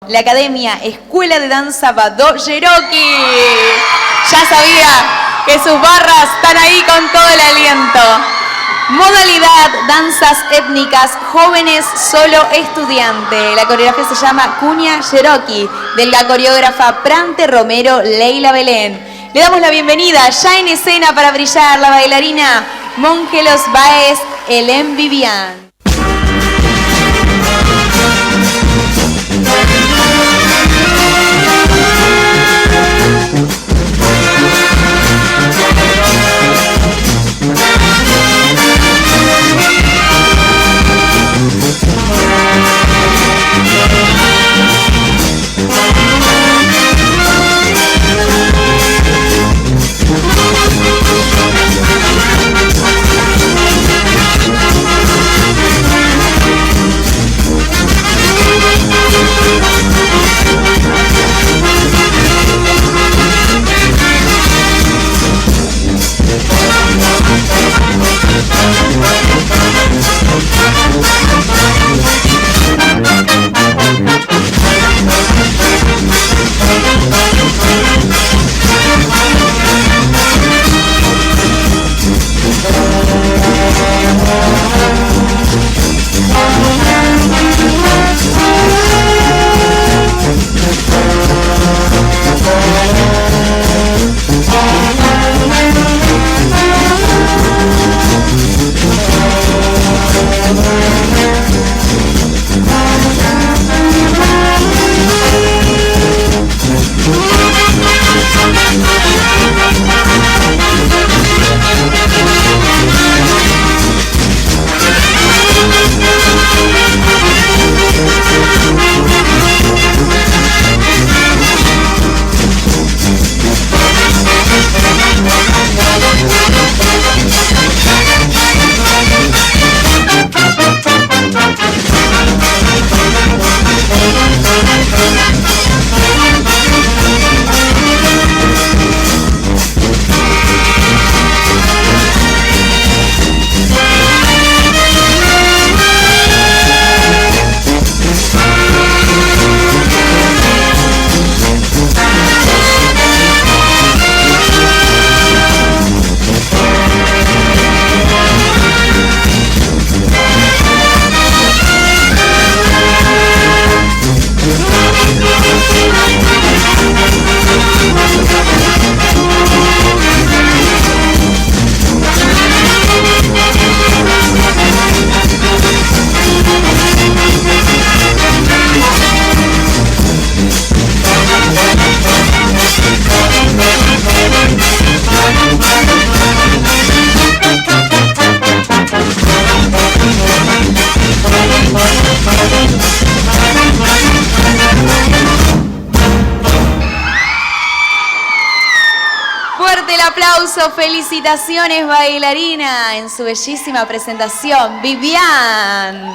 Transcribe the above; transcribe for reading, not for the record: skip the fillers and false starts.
La Academia Escuela de Danza Badó Cherokee. Ya sabía que sus barras están ahí con todo el aliento. Modalidad, danzas étnicas, jóvenes, solo estudiante. La coreografía se llama Cuña Cherokee, de la coreógrafa Prante Romero Leila Belén. Le damos la bienvenida, ya en escena para brillar, la bailarina Mongelos Baez Helen Vivian. Fuerte el aplauso, felicitaciones bailarina en su bellísima presentación, Vivian.